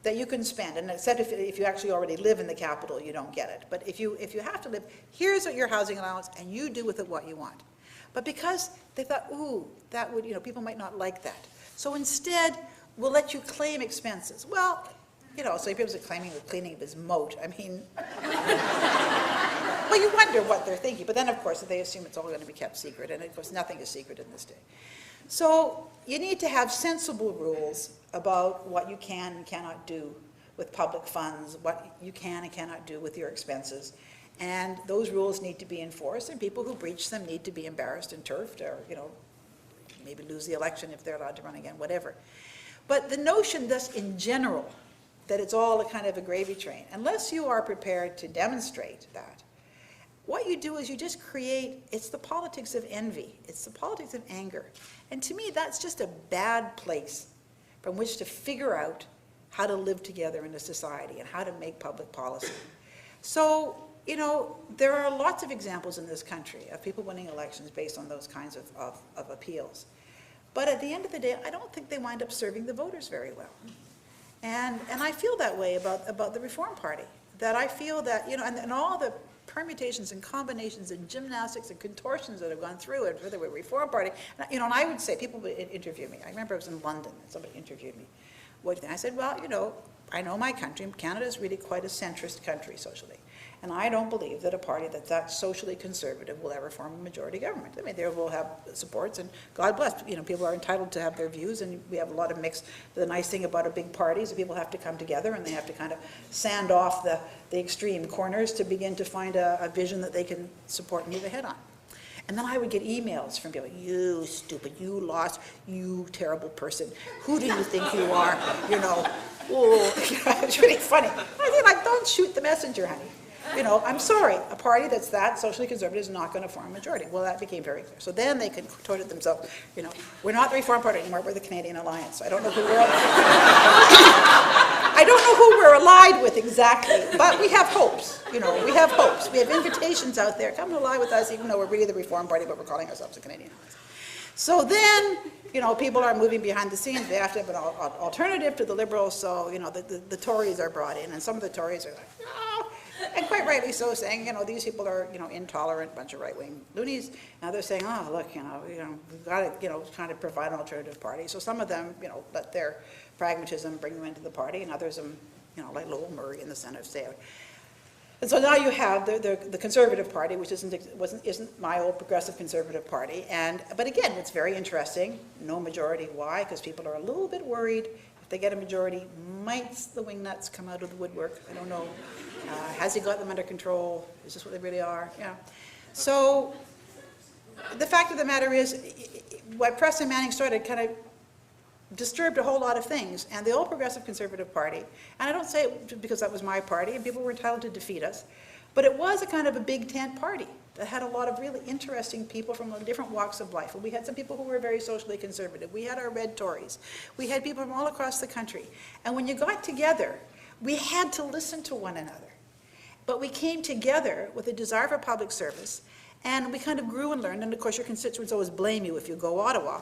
that you can spend, and except if you actually already live in the capital, you don't get it. But if you have to live, here's your housing allowance, and you do with it what you want. But because they thought, ooh, that would, you know, people might not like that. So instead, we'll let you claim expenses. Well, you know, so people are claiming the cleaning of his moat. I mean, well, you wonder what they're thinking. But then, of course, they assume it's all going to be kept secret. And, of course, nothing is secret in this day. So you need to have sensible rules about what you can and cannot do with public funds, what you can and cannot do with your expenses. And those rules need to be enforced, and people who breach them need to be embarrassed and turfed, or, you know, maybe lose the election if they're allowed to run again, whatever. But the notion, thus, in general, that it's all a kind of a gravy train, unless you are prepared to demonstrate that, what you do is you just create, it's the politics of envy, it's the politics of anger. And to me, that's just a bad place from which to figure out how to live together in a society and how to make public policy. So, you know, there are lots of examples in this country of people winning elections based on those kinds of appeals. But at the end of the day, I don't think they wind up serving the voters very well. And I feel that way about the Reform Party, that I feel that, you know, and all the permutations and combinations and gymnastics and contortions that have gone through it for the Reform Party, you know, and I would say, people would interview me. I remember I was in London and somebody interviewed me. What do you think? I said, well, you know, I know my country. Canada is really quite a centrist country socially. And I don't believe that a party that's socially conservative will ever form a majority government. I mean, they will have supports, and God bless, you know, people are entitled to have their views, and we have a lot of mixed. The nice thing about a big party is that people have to come together, and they have to kind of sand off the extreme corners to begin to find a vision that they can support and move ahead on. And then I would get emails from people, you stupid, you lost, you terrible person, who do you think you are, you know, oh, it's really funny. I mean, like, don't shoot the messenger, honey. You know, I'm sorry, a party that's that socially conservative is not going to form a majority. Well, that became very clear. So then they contorted themselves, you know, we're not the Reform Party anymore, we're the Canadian Alliance. I don't know who we're I don't know who we're allied with exactly, but we have hopes, you know, we have hopes. We have invitations out there, come and ally with us, even though we're really the Reform Party, but we're calling ourselves the Canadian Alliance. So then, you know, people are moving behind the scenes. They have to have an alternative to the Liberals, so, you know, the Tories are brought in, and some of the Tories are like, no. And quite rightly so, saying, you know, these people are, you know, intolerant, bunch of right-wing loonies. Now they're saying, oh, look, you know, we've got to, you know, kind of provide an alternative party. So some of them, you know, let their pragmatism bring them into the party, and others like Lowell Murray in the Senate say. And so now you have the Conservative Party, which isn't my old Progressive Conservative Party. But again, it's very interesting. No majority. Why? Because people are a little bit worried. If they get a majority, might the wingnuts come out of the woodwork? I don't know. Has he got them under control? Is this what they really are? Yeah. So the fact of the matter is, what Preston Manning started kind of disturbed a whole lot of things, and the old Progressive Conservative Party, and I don't say it because that was my party, and people were entitled to defeat us, but it was a kind of a big tent party that had a lot of really interesting people from different walks of life. And we had some people who were very socially conservative. We had our red Tories. We had people from all across the country. And when you got together, we had to listen to one another. But we came together with a desire for public service, and we kind of grew and learned, and of course your constituents always blame you if you go Ottawa.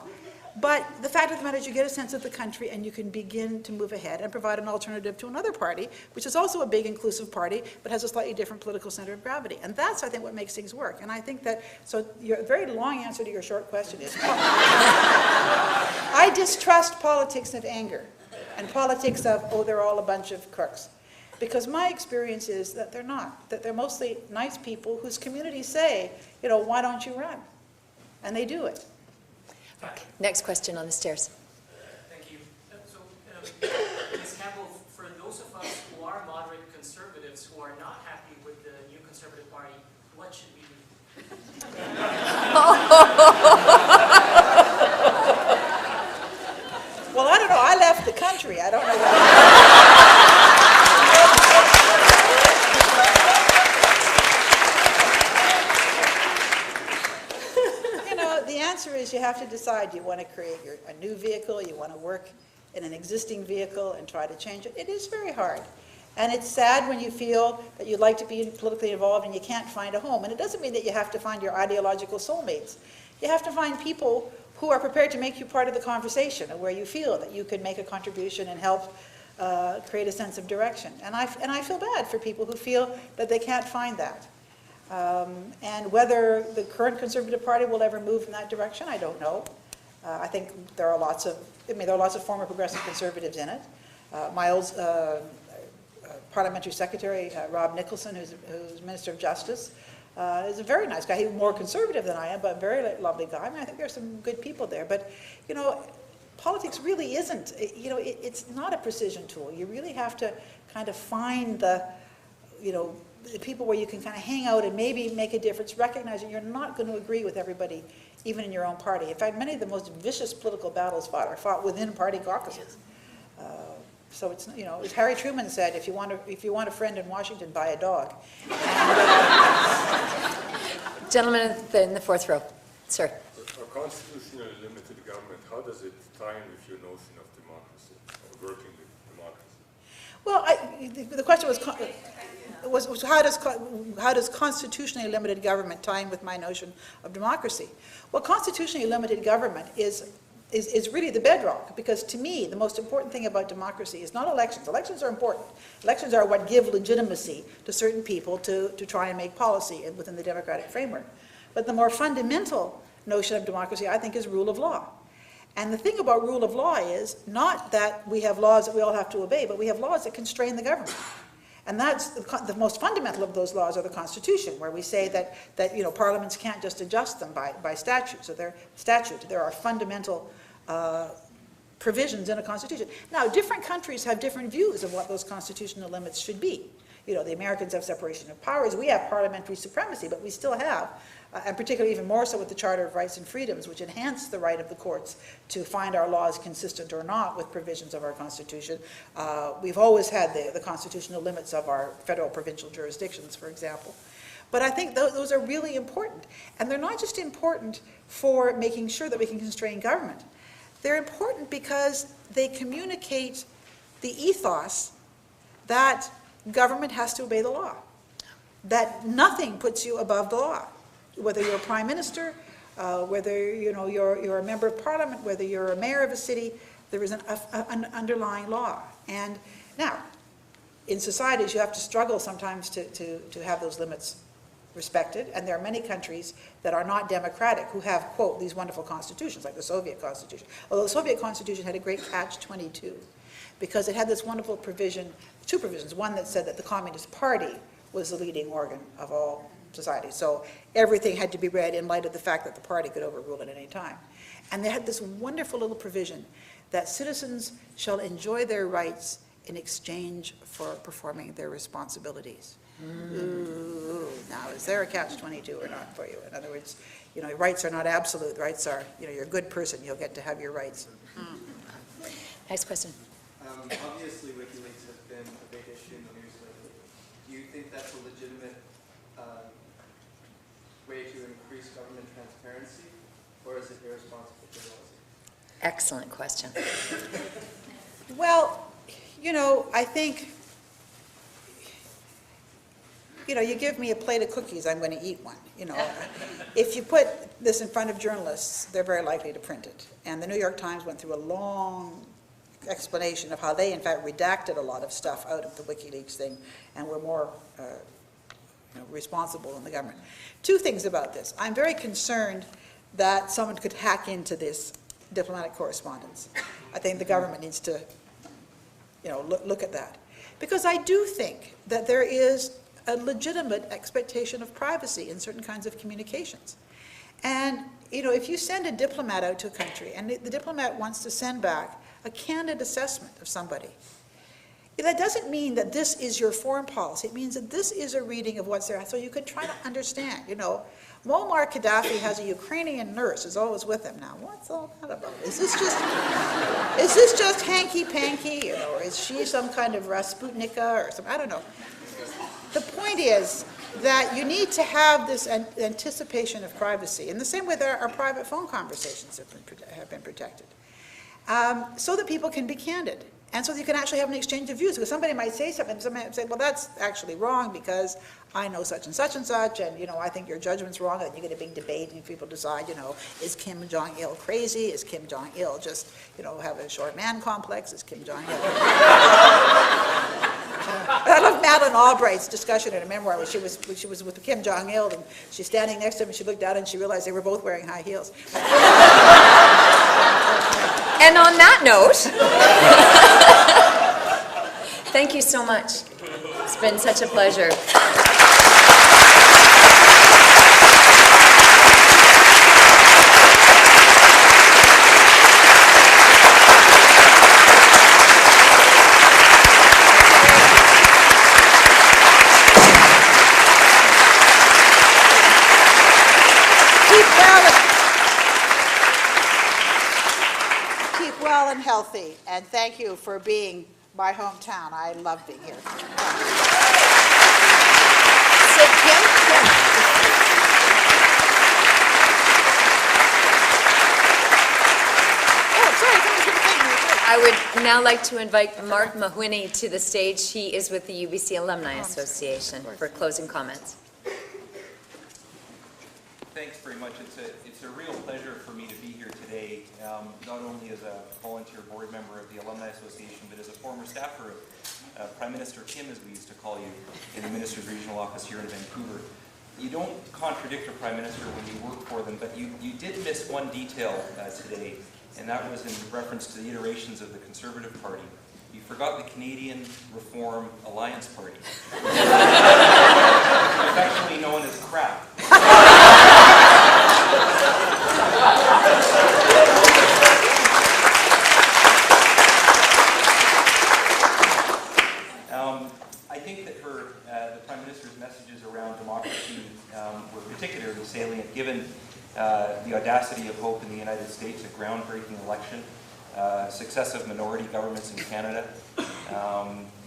But the fact of the matter is you get a sense of the country and you can begin to move ahead and provide an alternative to another party, which is also a big inclusive party, but has a slightly different political center of gravity. And that's, I think, what makes things work. And I think that, so your very long answer to your short question is, I distrust politics of anger and politics of, oh, they're all a bunch of crooks. Because my experience is that they're not, that they're mostly nice people whose communities say, why don't you run? And they do it. Okay. Next question on the stairs. Thank you. So, Ms. Campbell, for those of us who are moderate conservatives who are not happy with the new Conservative Party, what should we do? Well, I don't know. I left the country. I don't know the answer is you have to decide, you want to create a new vehicle, you want to work in an existing vehicle and try to change it. It is very hard. And it's sad when you feel that you'd like to be politically involved and you can't find a home. And it doesn't mean that you have to find your ideological soulmates. You have to find people who are prepared to make you part of the conversation and where you feel that you can make a contribution and help create a sense of direction. And I feel bad for people who feel that they can't find that. And whether the current Conservative Party will ever move in that direction, I don't know. I think there are lots of former Progressive Conservatives in it. My old Parliamentary Secretary, Rob Nicholson, who's Minister of Justice, is a very nice guy. He's more conservative than I am, but a very lovely guy. I mean, I think there's some good people there. But, politics really isn't, it's not a precision tool. You really have to kind of find the people where you can kind of hang out and maybe make a difference, recognizing you're not going to agree with everybody, even in your own party. In fact, many of the most vicious political battles are fought within party caucuses. So it's, as Harry Truman said, if you want a friend in Washington, buy a dog. Gentleman in the fourth row. Sir. A constitutionally limited government, how does it tie in with your notion of democracy, or working with democracy? Well, the question was how does constitutionally limited government tie in with my notion of democracy? Well, constitutionally limited government is really the bedrock, because to me the most important thing about democracy is not elections. Elections are important. Elections are what give legitimacy to certain people to try and make policy within the democratic framework. But the more fundamental notion of democracy, I think, is rule of law. And the thing about rule of law is not that we have laws that we all have to obey, but we have laws that constrain the government. And that's the most fundamental of those laws are the Constitution, where we say that parliaments can't just adjust them by statute. So there are fundamental provisions in a constitution. Now, different countries have different views of what those constitutional limits should be. The Americans have separation of powers. We have parliamentary supremacy, but we still have, and particularly even more so with the Charter of Rights and Freedoms, which enhance the right of the courts to find our laws consistent or not with provisions of our Constitution. We've always had the constitutional limits of our federal provincial jurisdictions, for example. But I think those are really important. And they're not just important for making sure that we can constrain government. They're important because they communicate the ethos that government has to obey the law, that nothing puts you above the law, whether you're a prime minister, whether you're a member of parliament, whether you're a mayor of a city. There is an underlying law. And now, in societies, you have to struggle sometimes to have those limits respected, and there are many countries that are not democratic who have, quote, these wonderful constitutions, like the Soviet Constitution. Although the Soviet Constitution had a great catch-22, because it had this wonderful provision, two provisions, one that said that the Communist Party was the leading organ of all society. So everything had to be read in light of the fact that the party could overrule it at any time. And they had this wonderful little provision that citizens shall enjoy their rights in exchange for performing their responsibilities. Ooh, now is there a catch-22 or not for you? In other words, you know, rights are not absolute. Rights are, you know, you're a good person, you'll get to have your rights. Next question. Obviously, WikiLeaks has been a big issue in the news lately. Do you think that's a legitimate way to increase government transparency, or is it irresponsible journalism? Excellent question. Well, you know, I think, you know, you give me a plate of cookies, I'm going to eat one. You know, if you put this in front of journalists, they're very likely to print it. And the New York Times went through a long explanation of how they, in fact, redacted a lot of stuff out of the WikiLeaks thing and were more you know, responsible than the government. Two things about this. I'm very concerned that someone could hack into this diplomatic correspondence. I think the government needs to, you know, look at that. Because I do think that there is a legitimate expectation of privacy in certain kinds of communications. And, you know, if you send a diplomat out to a country and the diplomat wants to send back a candid assessment of somebody, that doesn't mean that this is your foreign policy. It means that this is a reading of what's there. So you can try to understand, you know, Muammar Gaddafi has a Ukrainian nurse who's always with him now. What's all that about? Is this just hanky-panky, you know, or is she some kind of Rasputnica or something? I don't know. The point is that you need to have this anticipation of privacy in the same way that our private phone conversations have been protected, so that people can be candid. And so you can actually have an exchange of views, because somebody might say something, and somebody might say, well, that's actually wrong because I know such and such, and, you know, I think your judgment's wrong, and you get a big debate, and people decide, you know, is Kim Jong-il crazy? Is Kim Jong-il just, you know, have a short man complex? Is Kim Jong-il? I love Madeleine Albright's discussion in a memoir where she was with Kim Jong-il, and she's standing next to him, and she looked down, and she realized they were both wearing high heels. And on that note, thank you so much. It's been such a pleasure. Keep well and healthy, and thank you for being my hometown. I love being here. Sit, Kim? Oh, sorry, I would now like to invite Mark Mahwini to the stage. He is with the UBC Alumni Association for closing comments. Thanks very much. It's a real pleasure for me to be here today, not only as a volunteer board member of the Alumni Association, but as a former staffer of Prime Minister Kim, as we used to call you, in the Minister's Regional Office here in Vancouver. You don't contradict a Prime Minister when you work for them, but you did miss one detail today, and that was in reference to the iterations of the Conservative Party. You forgot the Canadian Reform Alliance Party. Affectionately known as CRAP. I think that the Prime Minister's messages around democracy were particularly salient, given the audacity of hope in the United States, a groundbreaking election, successive minority governments in Canada,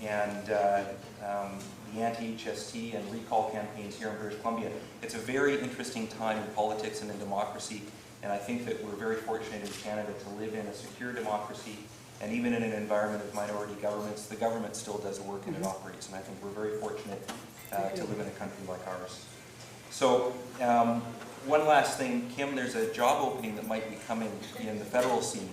and the anti-HST and recall campaigns here in British Columbia. It's a very interesting time in politics and in democracy, and I think that we're very fortunate in Canada to live in a secure democracy, and even in an environment of minority governments, the government still does work and it operates, and I think we're very fortunate to live in a country like ours. So, one last thing, Kim, there's a job opening that might be coming in the federal scene.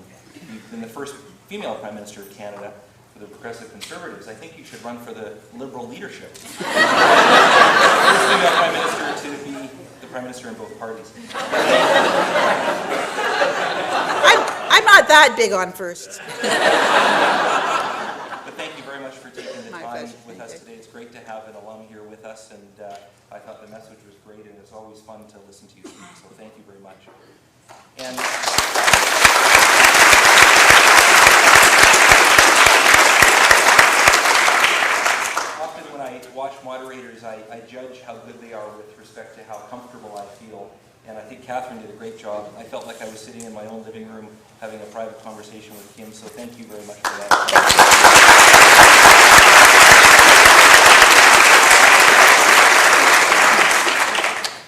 You've been the first female Prime Minister of Canada. for the Progressive Conservatives, I think you should run for the Liberal leadership. First female Prime Minister to be the Prime Minister in both parties. I'm not that big on firsts. But thank you very much for taking the My time pleasure. with Thank us you. today. It's great to have an alum here with us, and I thought the message was great, and it's always fun to listen to you speak, so thank you very much. And often when I watch moderators, I judge how good they are with respect to how comfortable I feel, and I think Catherine did a great job. I felt like I was sitting in my own living room having a private conversation with Kim, so thank you very much for that.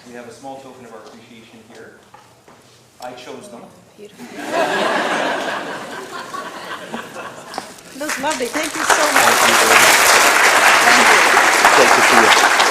We have a small token of our appreciation here. I chose them. Beautiful. That was lovely. Thank you so much. Thank you very much. Thank you. Great to see you.